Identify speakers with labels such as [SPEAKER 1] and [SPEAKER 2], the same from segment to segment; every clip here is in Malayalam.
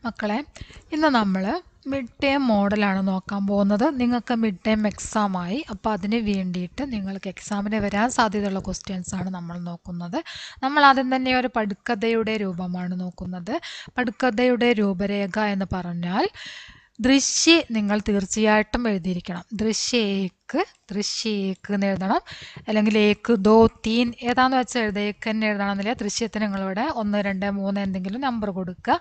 [SPEAKER 1] മക്കളെ, ഇന്ന് നമ്മൾ മിഡ് ടേം മോഡലാണ് നോക്കാൻ പോകുന്നത്. നിങ്ങൾക്ക് മിഡ് ടേം എക്സാമായി, അപ്പോൾ അതിന് വേണ്ടിയിട്ട് നിങ്ങൾക്ക് എക്സാമിന് വരാൻ സാധ്യതയുള്ള ക്വസ്റ്റ്യൻസ് ആണ് നമ്മൾ നോക്കുന്നത്. നമ്മൾ ആദ്യം തന്നെ ഒരു പടുക്കഥയുടെ രൂപമാണ് നോക്കുന്നത്. പടുക്കഥയുടെ രൂപരേഖ എന്ന് പറഞ്ഞാൽ ദൃശ്യ നിങ്ങൾ തീർച്ചയായിട്ടും എഴുതിയിരിക്കണം. ദൃശ്യ ഏക്ക് എന്ന് എഴുതണം, അല്ലെങ്കിൽ ഏക്ക് ദോ തീൻ ഏതാന്ന് വെച്ചാൽ എഴുതുക. ഏക്ക് തന്നെ എഴുതണമെന്നില്ല. ദൃശ്യത്തിന് നിങ്ങളിവിടെ 1, 2, 3 എന്തെങ്കിലും നമ്പർ കൊടുക്കുക.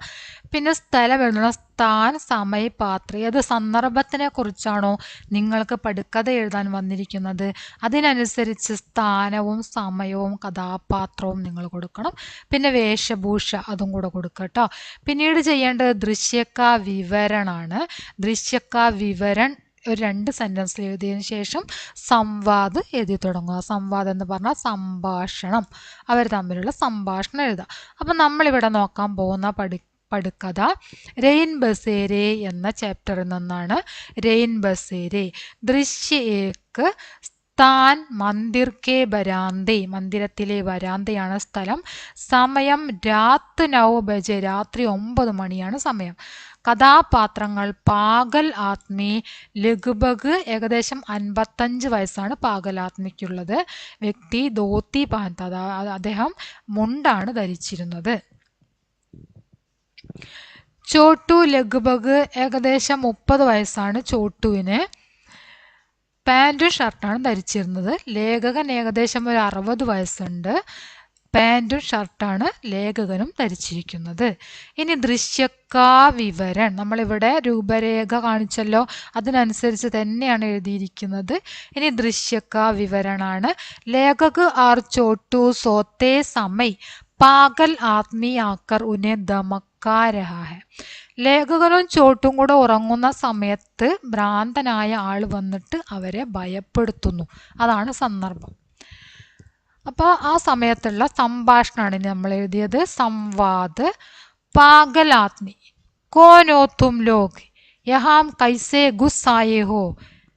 [SPEAKER 1] പിന്നെ സ്ഥലം എഴുതണം. സ്ഥാൻ, സമയ, പാത്ര. ഏത് സന്ദർഭത്തിനെ കുറിച്ചാണോ നിങ്ങൾക്ക് പടുക്കഥ എഴുതാൻ വന്നിരിക്കുന്നത് അതിനനുസരിച്ച് സ്ഥാനവും സമയവും കഥാപാത്രവും നിങ്ങൾ കൊടുക്കണം. പിന്നെ വേഷഭൂഷ അതും കൂടെ കൊടുക്കുക കേട്ടോ. പിന്നീട് ചെയ്യേണ്ടത് ദൃശ്യക്ക വിവരണമാണ്. ദൃശ്യക്ക വിവരൺ ഒരു 2 സെൻറ്റൻസിൽ എഴുതിയതിന് ശേഷം സംവാദ് എഴുതി തുടങ്ങുക. സംവാദം എന്ന് പറഞ്ഞാൽ സംഭാഷണം, അവർ തമ്മിലുള്ള സംഭാഷണം എഴുതുക. അപ്പം നമ്മളിവിടെ നോക്കാൻ പോകുന്ന പടുക്കഥ റെയിൻ ബസേരെ എന്ന ചാപ്റ്ററിൽ നിന്നാണ്. റെയിൻ ബസേരെ. ദൃശ്യ ഏക്ക് സ്ഥാൻ മന്ദിർ കെ വരാന്തെ. മന്ദിരത്തിലെ വരാന്തയാണ് സ്ഥലം. സമയം രാത് 9 ബജെ. രാത്രി 9 മണിയാണ് സമയം. കഥാപാത്രങ്ങൾ പാഗൽ ആത്മി, ലഘുബഗ് ഏകദേശം 55 വയസ്സാണ് പാഗൽ ആത്മിക്കുള്ളത്. വ്യക്തി ധോത്തി പാൻത, അദ്ദേഹം മുണ്ടാണ് ധരിച്ചിരുന്നത്. ചോട്ടു ലഘുബഗ് ഏകദേശം 30 വയസ്സാണ് ചോട്ടുവിന്. പാൻറ്റും ഷർട്ടാണ് ധരിച്ചിരുന്നത്. ലേഖകൻ ഏകദേശം ഒരു 60 വയസ്സുണ്ട്. പാൻറ്റും ഷർട്ടാണ് ലേഖകനും ധരിച്ചിരിക്കുന്നത്. ഇനി ദൃശ്യക്കാ വിവരൺ. നമ്മളിവിടെ രൂപരേഖ കാണിച്ചല്ലോ, അതിനനുസരിച്ച് തന്നെയാണ് എഴുതിയിരിക്കുന്നത്. ഇനി ദൃശ്യക്കാ വിവരണാണ്. ലേഖക് ആർ ചോട്ടു സോത്തെ സമയ് പാഗൽ ആത്മീ ആക്കർ ഉന്നെ ധമക്കാ രഹാ ഹെ. ലേഖകനും ചോട്ടും കൂടെ ഉറങ്ങുന്ന സമയത്ത് ഭ്രാന്തനായ ആൾ വന്നിട്ട് അവരെ ഭയപ്പെടുത്തുന്നു. അതാണ് സന്ദർഭം. അപ്പോൾ ആ സമയത്തുള്ള സംഭാഷണമാണ് നമ്മൾ എഴുതിയത്. സംവാദ്. പാഗൽ ആത്മി കോനോ തും ലോഗ് യഹാം കൈസേ ഗുസ് ആയേ ഹോ.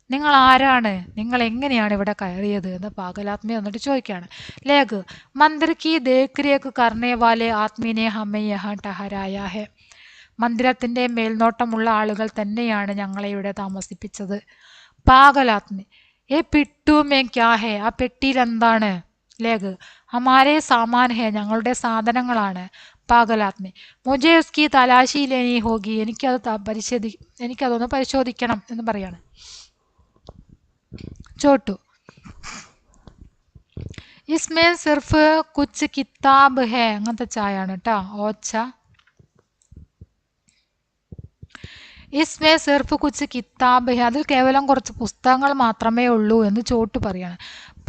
[SPEAKER 1] നിങ്ങൾ ആരാണ്, നിങ്ങൾ എങ്ങനെയാണ് ഇവിടെ കയറിയത് എന്ന് പാഗലാത്മി വന്നിട്ട് ചോദിക്കുകയാണ്. ലേഖ് മന്ദിർ കി ദേഖ് രേഖ് കർണേ വാലെ ആത്മീനെ ഹമേ യഹാ ടഹരായാ ഹെ. മന്ദിരത്തിൻ്റെ മേൽനോട്ടമുള്ള ആളുകൾ തന്നെയാണ് ഞങ്ങളെ ഇവിടെ താമസിപ്പിച്ചത്. പാഗലാത്മി ഏ പിട്ടു മേ ക്യാ ഹെ. ആ പെട്ടിയിൽ എന്താണ്? ലേഖ് ഹമാരെ സാമാൻ ഹെ. ഞങ്ങളുടെ സാധനങ്ങളാണ്. പാഗലാത്മി മുജെ ഉസ്കി തലാശി ലേനി ഹോഗി. എനിക്കതൊന്ന് പരിശോധിക്കണം എന്ന് പറയാണ്. ചോട്ടു ഇസ്മേ സിർഫ് കുച്ച് കിതാബ് ഹെ. അങ്ങനത്തെ ചായാണ് കേട്ടോ. ഓച്ച. ഇസ്മേ സിർഫ് കുച്ച് കിതാബ് ഹെ. അതിൽ കേവലം കുറച്ച് പുസ്തകങ്ങൾ മാത്രമേ ഉള്ളൂ എന്ന് ചോട്ടു പറയാണ്.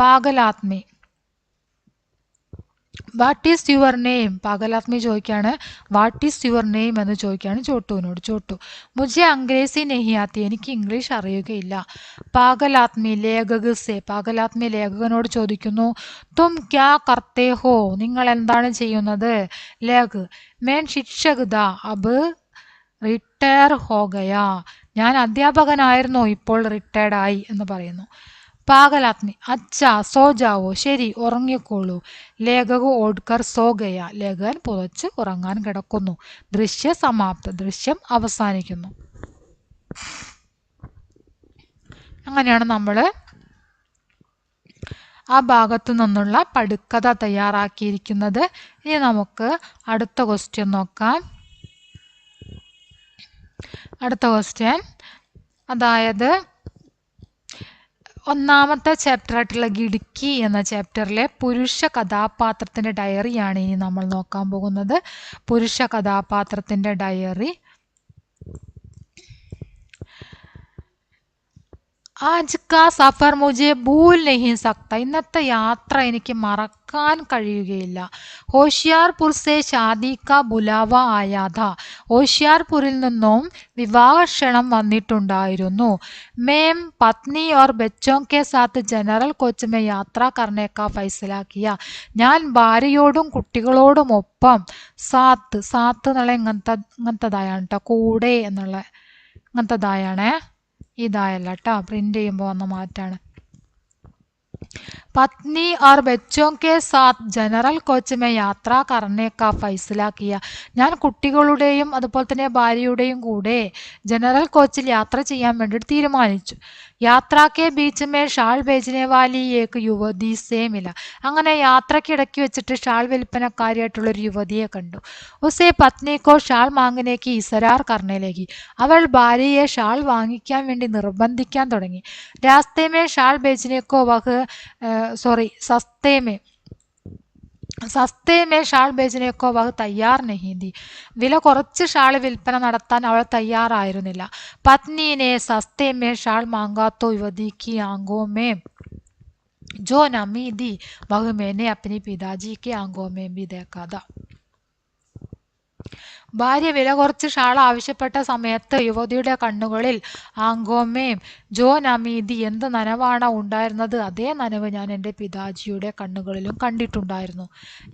[SPEAKER 1] പാഗലാത്മി വാട്ട് ഈസ് യുവർ നെയിം. പാഗലാത്മി ചോദിക്കുകയാണ് വാട്ട് ഈസ് യുവർ നെയിം എന്ന് ചോദിക്കുകയാണ് ചോട്ടുവിനോട്. ചോട്ടു മുझे അംഗ്രേസി നെഹി ആത്തി. എനിക്ക് ഇംഗ്ലീഷ് അറിയുകയില്ല. പാഗലാത്മി ലേഖക് സെ. പാഗലാത്മി ലേഖകനോട് ചോദിക്കുന്നു തും ക്യാ കർത്തേ ഹോ. നിങ്ങൾ എന്താണ് ചെയ്യുന്നത്? ലേഖ് മേൻ ശിക്ഷക് ദാ അബ് റിട്ടയർ ഹോ ഗയാ. ഞാൻ അധ്യാപകനായിരുന്നു, ഇപ്പോൾ റിട്ടയർഡായി എന്ന് പറയുന്നു. പാഗലാത്മി അച്ഛാ സോ ജാവോ. ശരി, ഉറങ്ങിക്കോളൂ. ലേഖക് ഓഡ്കർ സോ ഗയ. ലേഖകൻ പുതച്ച് ഉറങ്ങാൻ കിടക്കുന്നു. ദൃശ്യ സമാപ്ത. ദൃശ്യം അവസാനിക്കുന്നു. അങ്ങനെയാണ് നമ്മൾ ആ ഭാഗത്തു നിന്നുള്ള പടുക്കഥ തയ്യാറാക്കിയിരിക്കുന്നത്. ഇനി നമുക്ക് അടുത്ത ക്വസ്റ്റ്യൻ നോക്കാം. അടുത്ത ക്വസ്റ്റ്യൻ, അതായത് 1ാമത്തെ ചാപ്റ്റർ ആയിട്ടുള്ള ഗിടുക്കി എന്ന ചാപ്റ്ററിലെ പുരുഷ കഥാപാത്രത്തിൻ്റെ ഡയറിയാണ് ഇനി നമ്മൾ നോക്കാൻ പോകുന്നത്. പുരുഷ കഥാപാത്രത്തിൻ്റെ ഡയറി. ആജ് കാ സഫർ മുझे ഭൂൽ നഹീ സക്ത. ഇന്നത്തെ യാത്ര എനിക്ക് മറക്കാൻ കഴിയുകയില്ല. ഹോഷിയാർപൂർ സെ ഷാദി കാ ബുലാവ ആയാ ഥാ. ഹോഷിയാർപൂരിൽ നിന്നും വിവാഹക്ഷണം വന്നിട്ടുണ്ടായിരുന്നു. മേം പത്നി ഓർ ബച്ചോं के साथ जनरल कोच में യാത്ര करने का फैसला किया. ഞാൻ ഭാര്യയോടും കുട്ടികളോടും ഒപ്പം. സാത്ത് എന്നുള്ള ഇങ്ങനത്തതായാണ് കേട്ടോ. കൂടെ എന്നുള്ള ഇങ്ങനത്തതായാണേ, ഇതായല്ല കേട്ടോ. പ്രിന്റ് ചെയ്യുമ്പോൾ വന്ന മാറ്റാണ്. पत्नी और बच्चों के साथ जनറൽ കോച്ച് में യാത്ര करने का फैसला किया. ഞാൻ കുട്ടികളുടെയും അതുപോലെ തന്നെ ഭാര്യയുടെയും കൂടെ ജനറൽ കോച്ചിൽ യാത്ര ചെയ്യാൻ വേണ്ടിയിട്ട് തീരുമാനിച്ചു. യാത്രാ K beach may shawl ബേച്ചനെ Valley ഏക് യുവതി സേ മില. അങ്ങനെ യാത്രക്കിടയ്ക്ക് വെച്ചിട്ട് ഷാൾ വിൽപ്പനക്കാരിയായിട്ടുള്ള ഒരു യുവതിയെ കണ്ടു. ഉസേ പത്നിക്കോ ഷാൾ മാങ്ങനേക്ക് ഇസരാർ കർണയിലേക്ക്. അവൾ ഭാര്യയെ ഷാൾ വാങ്ങിക്കാൻ വേണ്ടി നിർബന്ധിക്കാൻ തുടങ്ങി. രാസ്തേ മേ ഷാൾ ബേച്ചനേക്കോ വഹ് സസ്തേ മേ ഷാൾ ബേച്ചനേക്കോ വഹ് തയ്യാർ നഹീ ഥി. വില കുറച്ച് ഷാൾ വിൽപ്പന നടത്താൻ അവൾ തയ്യാറായിരുന്നില്ല. പത്നീനെ സസ്തേ മേ ഷാൾ മാങ്കാത്തോ യുവതി കി ആങ്കോ മേ जो नमी दी वह मैंने अपने पिताजी के आंखों में भी देखा था. ഭാര്യ വില കുറച്ച് ഷാൾ ആവശ്യപ്പെട്ട സമയത്ത് യുവതിയുടെ കണ്ണുകളിൽ ആങ്കോമേം ജോ നമീതി എന്ത് നനവാണ് ഉണ്ടായിരുന്നത്, അതേ നനവ് ഞാൻ എൻ്റെ പിതാജിയുടെ കണ്ണുകളിലും കണ്ടിട്ടുണ്ടായിരുന്നു.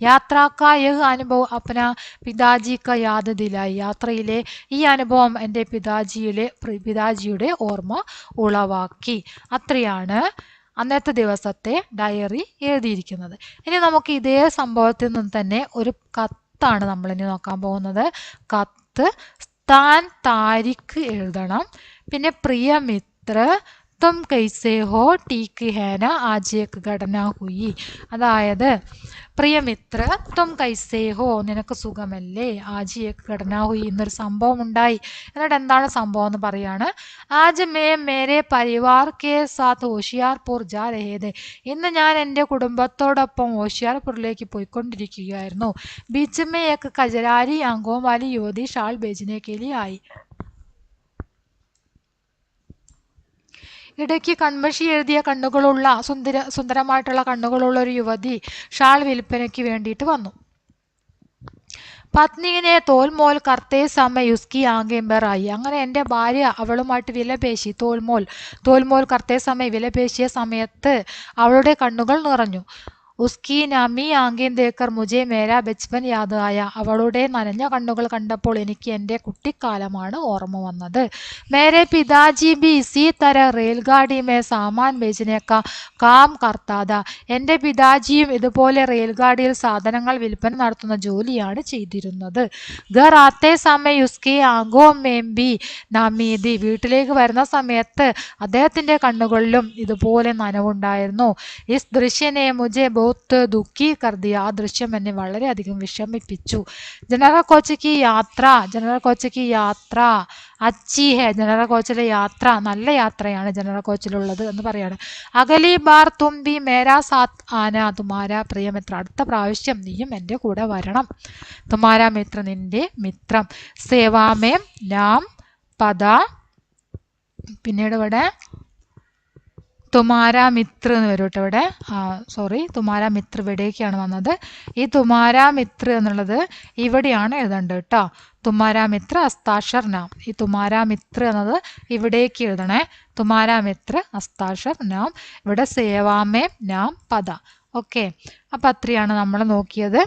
[SPEAKER 1] യാത്രാക്ക യഹ് അനുഭവം അപ്ന പിതാജിക്ക യാദ് ദിലായി. യാത്രയിലെ ഈ അനുഭവം എൻ്റെ പിതാജിയുടെ ഓർമ്മ ഉളവാക്കി. അത്രയാണ് അന്നത്തെ ദിവസത്തെ ഡയറി എഴുതിയിരിക്കുന്നത്. ഇനി നമുക്ക് ഇതേ സംഭവത്തിൽ നിന്ന് തന്നെ ഒരു കത്താണ് നമ്മളിനി നോക്കാൻ പോകുന്നത്. കത്ത്, സ്ഥാൻ, താരിഖ് എഴുതണം. പിന്നെ പ്രിയ മിത്ര തും കൈസേ ഹോ ടീക്ക് ഹേന ആജ് ഏക് ഘടന ഹുയി. അതായത് പ്രിയമിത്ര തും കൈസേ ഹോ, നിനക്ക് സുഖമല്ലേ, ആജ് ഏക് ഘടന ഹുയി, ഇന്നൊരു സംഭവം ഉണ്ടായി. എന്നിട്ട് എന്താണ് സംഭവം എന്ന് പറയാണ്. ആജ് മേ മേരെ പരിവാർ കെ സാത്ത് ഹോഷിയാർപൂർ ജാ രഹേ ഥേ. ഇന്ന് ഞാൻ എൻ്റെ കുടുംബത്തോടൊപ്പം ഹോഷിയാർപൂരിലേക്ക് പോയിക്കൊണ്ടിരിക്കുകയായിരുന്നു. ബീച്ച് മേ ഏക് കജരാരി ആങ്കോം വാലി യുവതി ഷാൾ ബേച്ചനെ കെ ലിയെ ആയി. ഇടയ്ക്ക് കൺമഷി എഴുതിയ കണ്ണുകളുള്ള സുന്ദരമായിട്ടുള്ള കണ്ണുകളുള്ള ഒരു യുവതി ഷാൾ വിൽപ്പനയ്ക്ക് വേണ്ടിയിട്ട് വന്നു. പത്നിനെ തോൽമോൽ കർത്തേ സമയ ഉസ്കി ആങ്കേംബറായി. അങ്ങനെ എൻ്റെ ഭാര്യ അവളുമായിട്ട് വിലപേശി. തോൽമോൽ കർത്തേ സമയ, വിലപേശിയ സമയത്ത് അവളുടെ കണ്ണുകൾ നിറഞ്ഞു. ഉസ്കി നമി ആങ്കേം ദേക്കർ മുജെ മേരാ ബച്പൻ യാദ് ആയ. അവളുടെ നനഞ്ഞ കണ്ണുകൾ കണ്ടപ്പോൾ എനിക്ക് എൻ്റെ കുട്ടിക്കാലമാണ് ഓർമ്മ വന്നത്. മേരെ പിതാജി ബി ഇസി തര റെയിൽഗാഡി മേ സാമാൻ ബേച്ചനെ കാ കാം കർത്താത. എൻ്റെ പിതാജിയും ഇതുപോലെ റെയിൽഗാഡിയിൽ സാധനങ്ങൾ വിൽപ്പന നടത്തുന്ന ജോലിയാണ് ചെയ്തിരുന്നത്. ഘർ ആത്തേ സമയ ഉസ്കി ആങ്കോ മേം ബി നമീതി. വീട്ടിലേക്ക് വരുന്ന സമയത്ത് അദ്ദേഹത്തിൻ്റെ കണ്ണുകളിലും ഇതുപോലെ നനവുണ്ടായിരുന്നു. ഇസ് ദൃശ്യനെ മുജെ ദുഃഖി കർദിയ. ആ ദൃശ്യം എന്നെ വളരെയധികം വിഷമിപ്പിച്ചു. ജനറൽ കോച്ച് കി യാത്ര അച്ചി ഹെ. ജനറൽ കോച്ചിലെ യാത്ര നല്ല യാത്രയാണ് ജനറൽ കോച്ചിലുള്ളത് എന്ന് പറയാണ്. അഗലി ബാർ തും ബി മേരാ സാത്ത് ആന തുമാരാ പ്രിയമിത്ര. അടുത്ത പ്രാവശ്യം നീയും എൻ്റെ കൂടെ വരണം. തുമാരാ മിത്ര, നിന്റെ മിത്രം. സേവാമേം നാം പദ. പിന്നീട് ഇവിടെ തുമാരാ മിത്ര എന്ന് വരും കേട്ടോ. ഇവിടെ തുമാരാ മിത്ര ഇവിടേക്കാണ് വന്നത്. ഈ തുമാരാ മിത്ര എന്നുള്ളത് ഇവിടെയാണ് എഴുതേണ്ടത് കേട്ടോ. തുമാരാ മിത്ര അസ്താക്ഷർ നാം. ഈ തുമാരാ മിത്ര എന്നത് ഇവിടേക്ക് എഴുതണേ. തുമാരാ മിത്ര അസ്താക്ഷർ നാം. ഇവിടെ സേവാമേ നാം പദ. ഓക്കെ, അപ്പം അത്രയാണ് നമ്മൾ നോക്കിയത്.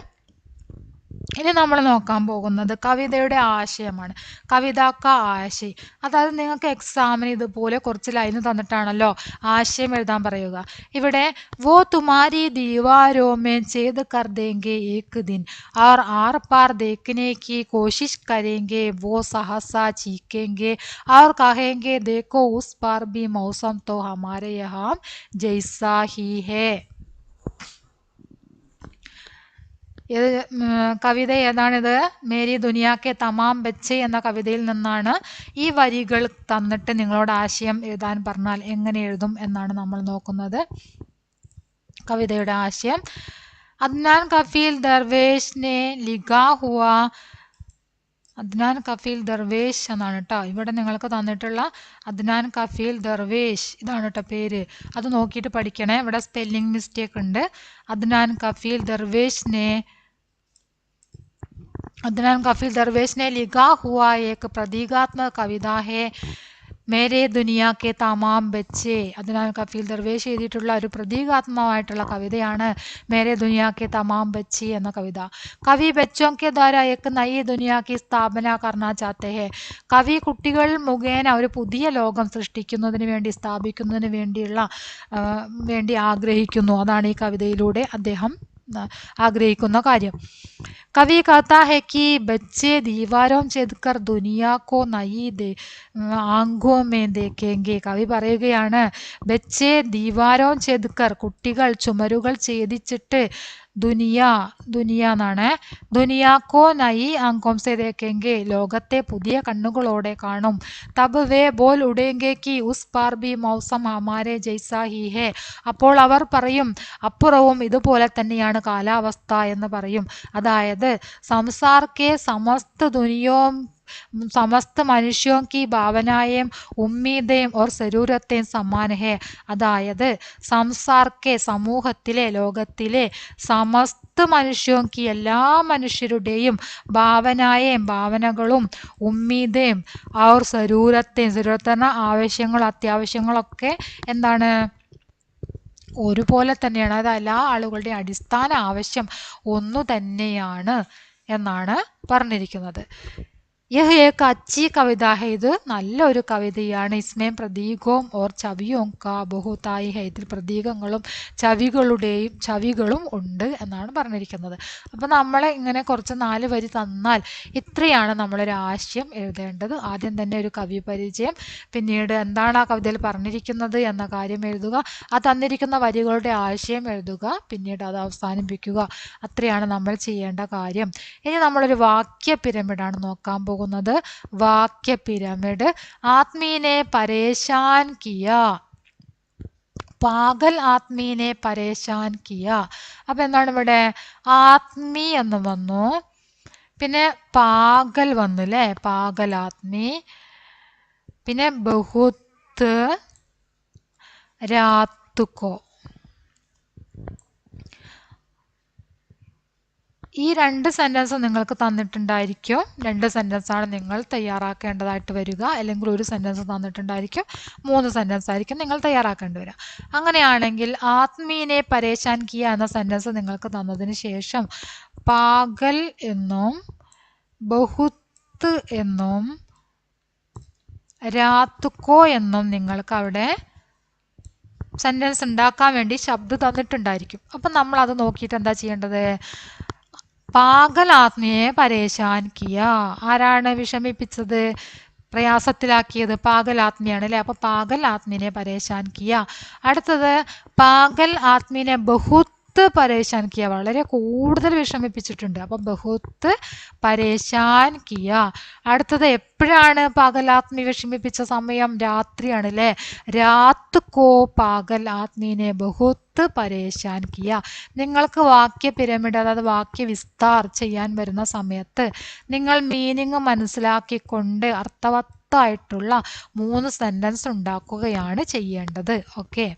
[SPEAKER 1] ഇനി നമ്മൾ നോക്കാൻ പോകുന്നത് കവിതയുടെ ആശയമാണ്. കവിതാക്ക ആശയം, അതായത് നിങ്ങൾക്ക് എക്സാമിന് ഇതുപോലെ കുറച്ച് ലൈന് തന്നിട്ടാണല്ലോ ആശയം എഴുതാൻ പറയുക. ഇവിടെ വോ തുമാരി ദീവാരോ മേ ചേത് കർ ദേംഗെ ഏക് ദിൻ और आर पार देखने की कोशिश करेंगे, वो सहसा चीखेंगे और कहेंगे देखो उस पार भी मौसम तो हमारे यहाँ जैसा ही है. കവിത ഏതാണിത്? മേരി ദുനിയാക്കെ തമാം ബച്ചെ എന്ന കവിതയിൽ നിന്നാണ്. ഈ വരികൾ തന്നിട്ട് നിങ്ങളോട് ആശയം എഴുതാൻ പറഞ്ഞാൽ എങ്ങനെ എഴുതും എന്നാണ് നമ്മൾ നോക്കുന്നത്. കവിതയുടെ ആശയം അദ്നാൻ കഫീൽ ദർവേഷിനെ ലിഖാ ഹുവ. അദ്നാൻ കഫീൽ ദർവേഷ് എന്നാണ് കേട്ടോ ഇവിടെ നിങ്ങൾക്ക് തന്നിട്ടുള്ള. അദ്നാൻ കഫീൽ ദർവേഷ് ഇതാണ് കേട്ടോ പേര്. അത് നോക്കിയിട്ട് പഠിക്കണേ, ഇവിടെ സ്പെല്ലിംഗ് മിസ്റ്റേക്ക് ഉണ്ട്. അദ്നാൻ കഫീൽ ദർവേഷ് ने लिखा हुआ एक प्रतीकात्मक कविता है. മേരെ ദുനിയാ കെ തമാം ബച്ചേ. അതിനാൽ കഫീൽ ദർവേഷ് എഴുതിയിട്ടുള്ള ഒരു പ്രതീകാത്മകമായിട്ടുള്ള കവിതയാണ് മേരെ ദുനിയാ കെ തമാം ബച്ചേ എന്ന കവിത. കവി ബച്ചോ കെ ദ്വാര ഏക് നയി ദുനിയാ കി സ്ഥാപന കർണ ചാത്തെ ഹെ. കവി കുട്ടികൾ മുഖേന ഒരു പുതിയ ലോകം സൃഷ്ടിക്കുന്നതിന് വേണ്ടി, സ്ഥാപിക്കുന്നതിന് വേണ്ടി ആഗ്രഹിക്കുന്നു. അതാണ് ഈ കവിതയിലൂടെ അദ്ദേഹം ആഗ്രഹിക്കുന്ന കാര്യം. कवि कहता है कि बच्चे दीवारों छेदकर दुनिया को नई ആംഖോ മേ ദേഖേംഗെ. കവി പറയുകയാണ്, ബച്ചെ ദീവാരോ ഛേദ്കർ, കുട്ടികൾ ചുമരുകൾ ഛേദിച്ചിട്ട്, ദുനിയ എന്നാണ്, ദുനിയാക്കോ നൈ ആംഖോം സേ ദേഖേംഗെ, ലോകത്തെ പുതിയ കണ്ണുകളോടെ കാണും. തബ് വേ ബോൽ ഉടേംഗെ കി ഉസ് പാർ ഭി മൗസം ഹമാരെ ജൈസാ ഹി ഹേ. അപ്പോൾ അവർ പറയും, അപ്പുറവും ഇതുപോലെ തന്നെയാണ് കാലാവസ്ഥ എന്ന് പറയും. അതായത് സംസാർ കെ സമസ്ത മനുഷ്യോं की भावनाएं उम्मीदें और जरूरतें समान है. അതായത് സമൂഹത്തിലെ, ലോകത്തിലെ സമസ്ത മനുഷ്യോं की എല്ലാ മനുഷ്യരുടെയും ഭാവനകളും ഉമ്മീദേം और ജരൂരത്തെ ആവശ്യങ്ങളും അത്യാവശ്യങ്ങളൊക്കെ എന്താണ്, ഒരുപോലെ തന്നെയാണ്. അതായത് എല്ലാ ആളുകളുടെയും അടിസ്ഥാന ആവശ്യം ഒന്നു തന്നെയാണ് എന്നാണ് പറഞ്ഞിരിക്കുന്നത്. यह एक अच्छी कविता है. ഇത് നല്ലൊരു കവിതയാണ്. ഇസ്മേം പ്രതീകവും ഓർ ചവിയും കാ ബഹുതായി ഹെ. ഇതിൽ പ്രതീകങ്ങളും ചവികളും ഉണ്ട് എന്നാണ് പറഞ്ഞിരിക്കുന്നത്. അപ്പം നമ്മളെ ഇങ്ങനെ കുറച്ച് 4 വരി തന്നാൽ ഇത്രയാണ് നമ്മളൊരു ആശയം എഴുതേണ്ടത്. ആദ്യം തന്നെ ഒരു കവി പരിചയം, പിന്നീട് എന്താണ് ആ കവിതയിൽ പറഞ്ഞിരിക്കുന്നത് എന്ന കാര്യം എഴുതുക, ആ തന്നിരിക്കുന്ന വരികളുടെ ആശയം എഴുതുക, പിന്നീട് അത് അവസാനിപ്പിക്കുക. അത്രയാണ് നമ്മൾ ചെയ്യേണ്ട കാര്യം. ഇനി നമ്മളൊരു വാക്യ പിരമിഡാണ് നോക്കാൻ പോകുന്നത്. വാക്യ പിരമിഡ്. ആത്മീനെ പരേശാൻ കിയ, പാഗൽ ആത്മീനെ പരേശാൻ കിയ. അപ്പൊ എന്താണ് ഇവിടെ, ആത്മീ എന്ന് വന്നു, പിന്നെ പാഗൽ വന്നു അല്ലേ, പാഗൽ ആത്മീ, പിന്നെ ബഹുത്ത് രാത്തുക്കോ. ഈ 2 സെൻറ്റൻസ് നിങ്ങൾക്ക് തന്നിട്ടുണ്ടായിരിക്കും. 2 സെൻറ്റൻസാണ് നിങ്ങൾ തയ്യാറാക്കേണ്ടതായിട്ട് വരിക. അല്ലെങ്കിൽ ഒരു സെൻറ്റൻസ് തന്നിട്ടുണ്ടായിരിക്കും, 3 സെൻറ്റൻസ് ആയിരിക്കും നിങ്ങൾ തയ്യാറാക്കേണ്ടി വരിക. അങ്ങനെയാണെങ്കിൽ ആത്മീനെ പരേശാൻ കിയ എന്ന സെൻറ്റൻസ് നിങ്ങൾക്ക് തന്നതിന് ശേഷം പാഗൽ എന്നും ബഹുത്ത് എന്നും രാത്തുക്കോ എന്നും നിങ്ങൾക്ക് അവിടെ സെൻറ്റൻസ് ഉണ്ടാക്കാൻ വേണ്ടി ശബ്ദം തന്നിട്ടുണ്ടായിരിക്കും. അപ്പം നമ്മൾ അത് നോക്കിയിട്ട് എന്താ ചെയ്യേണ്ടത്, പാഗൽ ആത്മീയെ പരേശാൻ കിയ. ആരാണ് വിഷമിപ്പിച്ചത്, പ്രയാസത്തിലാക്കിയത്? പാഗൽ ആത്മീയാണ് അല്ലേ. അപ്പൊ പാഗൽ ആത്മീനെ പരേശാൻ കിയ. അടുത്തത് പാഗൽ ആത്മീനെ ബഹുത്ത് പരേശാൻ കിയ, വളരെ കൂടുതൽ വിഷമിപ്പിച്ചിട്ടുണ്ട്. അപ്പൊ ബഹുത്ത് പരേശാൻ കിയ. അടുത്തത് എപ്പോഴാണ് പാഗൽ ആത്മീ വിഷമിപ്പിച്ച സമയം, രാത്രിയാണ് അല്ലേ. രാത്ത് കോ പാഗൽ ആത്മീനെ ബഹുത്ത് പരേശാൻ കിയ. നിങ്ങൾക്ക് വാക്യ പിരമിഡ്, അതായത് വാക്യ വിസ്താർ ചെയ്യാൻ വരുന്ന സമയത്ത് നിങ്ങൾ മീനിങ് മനസ്സിലാക്കിക്കൊണ്ട് അർത്ഥവത്തായിട്ടുള്ള 3 സെൻറ്റൻസ് ഉണ്ടാക്കുകയാണ് ചെയ്യേണ്ടത്. ഓക്കെ.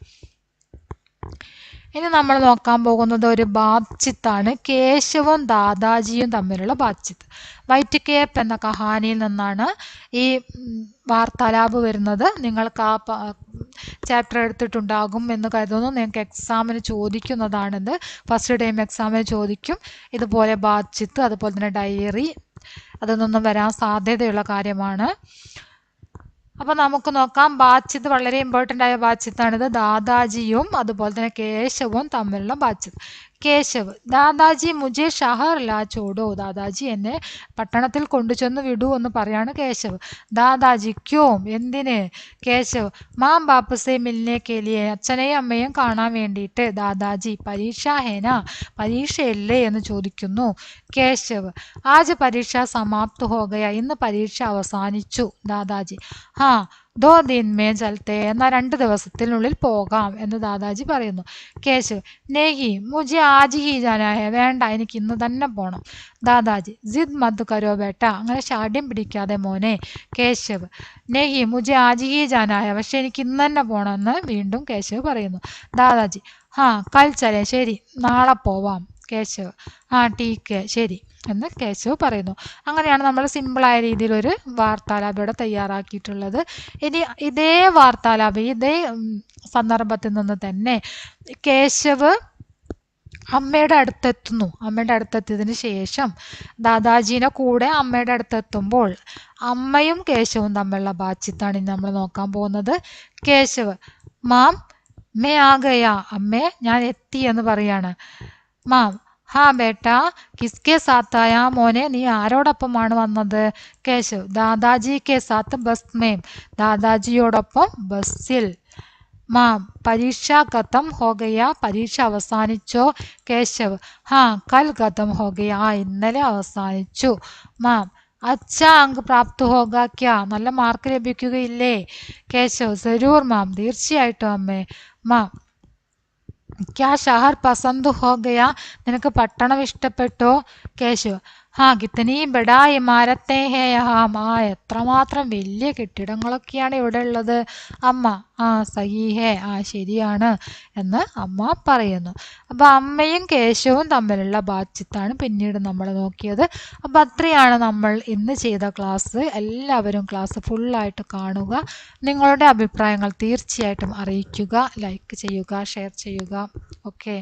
[SPEAKER 1] ഇനി നമ്മൾ നോക്കാൻ പോകുന്നത് ഒരു ബാത്ചിത്താണ്. കേശവും ദാദാജിയും തമ്മിലുള്ള ബാത്ചിത്ത്. വൈറ്റ് കേപ്പ് എന്ന കഹാനിയിൽ നിന്നാണ് ഈ വാർത്താലാപ് വരുന്നത്. നിങ്ങൾക്ക് ആ ചാപ്റ്റർ എടുത്തിട്ടുണ്ടാകും എന്ന് കരുതുന്നു. നിങ്ങൾക്ക് എക്സാമിന് ചോദിക്കുന്നതാണിത്. ഫസ്റ്റ് ടൈം എക്സാമിന് ചോദിക്കും. ഇതുപോലെ ബാത്ചിത്ത്, അതുപോലെ തന്നെ ഡയറി, അതൊന്നും വരാൻ സാധ്യതയുള്ള കാര്യമാണ്. അപ്പൊ നമുക്ക് നോക്കാം. ബാത്ചിത്ത് വളരെ ഇമ്പോർട്ടൻ്റ് ആയ ബാത്ചിത്താണിത്. ദാദാജിയും അതുപോലെ തന്നെ കേശവും തമ്മിലുള്ള ബാത്ചിത്ത്. കേശവ്, ദാദാജി മുജെ ഷഹർ ലാ ചോടോ. ദാദാജി എന്നെ പട്ടണത്തിൽ കൊണ്ടുചെന്ന് വിടൂ എന്ന് പറയാണ് കേശവ്. ദാദാജി ക്യോം, എന്തിന്? കേശവ്, മാം ബാപ്പസെ മിൽനെ കെ ലിയെ, അച്ഛനെയും അമ്മയും കാണാൻ വേണ്ടിയിട്ട്. ദാദാജി, പരീക്ഷ ഹേന, പരീക്ഷയല്ലേ എന്ന് ചോദിക്കുന്നു. കേശവ്, ആജ് പരീക്ഷ സമാപ്ത് ഹോ ഗയ, ഇന്ന് പരീക്ഷ അവസാനിച്ചു. ദാദാജി, ഹാ ദോ ദിൻ മേ ചലത്തെ, എന്നാൽ 2 ദിവസത്തിനുള്ളിൽ പോകാം എന്ന് ദാദാജി പറയുന്നു. കേശവ്, നെഹി മുझे ആജ് ഹി ജാനാ ഹെ, വേണ്ട എനിക്ക് ഇന്ന് തന്നെ പോണം. ദാദാജി, ജിദ് മത് കരോ ബേട്ട, അങ്ങനെ ശാഠ്യം പിടിക്കാതെ മോനെ. കേശവ്, നെഹി മുझे ആജ് ഹി ജാനാ ഹെ, പക്ഷെ എനിക്ക് ഇന്ന് തന്നെ പോണമെന്ന് വീണ്ടും കേശവ് പറയുന്നു. ദാദാജി, ഹാ കൽ ചലേ, ശരി നാളെ പോവാം. കേശവ്, ആ ടീക്ക്, ശരി. എന്ന് കേശവ് പറയുന്നു. അങ്ങനെയാണ് നമ്മൾ സിമ്പിളായ രീതിയിൽ ഒരു വാർത്താലാപം ഇവിടെ തയ്യാറാക്കിയിട്ടുള്ളത്. ഇനി ഇതേ വാർത്താലാപം ഇതേ സന്ദർഭത്തിൽ നിന്ന് തന്നെ കേശവ് അമ്മയുടെ അടുത്തെത്തുന്നു. അമ്മയുടെ അടുത്തെത്തിയതിന് ശേഷം ദാദാജീനെ കൂടെ അമ്മയുടെ അടുത്തെത്തുമ്പോൾ അമ്മയും കേശവും തമ്മിലുള്ള ബാച്ചിത്താണ് ഇനി നമ്മൾ നോക്കാൻ പോകുന്നത്. കേശവ് മാം മേ ആ ഗയാ, അമ്മേ ഞാൻ എത്തി എന്ന് പറയാണ്. മാം ഹാ ബേട്ട കിസ്കെ സാത്തായ, മോനെ നീ ആരോടൊപ്പമാണ് വന്നത്? കേശവ് ദാദാജി കെ സാത്ത് ബസ് മേം, ദാദാജിയോടൊപ്പം ബസ്സിൽ. മാം പരീക്ഷ ഖത്തം ഹോ ഗയ, പരീക്ഷ അവസാനിച്ചോ? കേശവ് ഹാ കൽ ഖത്തം ഹോ ഗയ, ഇന്നലെ അവസാനിച്ചു. മാം അച്ഛാ അങ്ക് പ്രാപ്ത് ഹോഗ ക്യാ, നല്ല മാർക്ക് ലഭിക്കുകയില്ലേ? കേശവ് സരൂർ മാം, തീർച്ചയായിട്ടും അമ്മേ. മാം ക്യാ ഷഹർ പസന്ത് ഹോ ഗയ, നിനക്ക് പട്ടണം ഇഷ്ടപ്പെട്ടോ? കേശവ് ഹാ കിത്തനി ബഡാ ഇമാരത്തെ ഹേ യഹാം, എത്രമാത്രം വലിയ കെട്ടിടങ്ങളൊക്കെയാണ് ഇവിടെ ഉള്ളത്. അമ്മ സഹി ഹേ, ശരിയാണ് എന്ന് അമ്മ പറയുന്നു. അപ്പം അമ്മയും കേശവും തമ്മിലുള്ള ബാച്ചിത്താണ് പിന്നീട് നമ്മൾ നോക്കിയത്. അപ്പം അത്രയാണ് നമ്മൾ ഇന്ന് ചെയ്ത ക്ലാസ്. എല്ലാവരും ക്ലാസ് ഫുള്ളായിട്ട് കാണുക. നിങ്ങളുടെ അഭിപ്രായങ്ങൾ തീർച്ചയായിട്ടും അറിയിക്കുക. ലൈക്ക് ചെയ്യുക, ഷെയർ ചെയ്യുക. ഓക്കെ.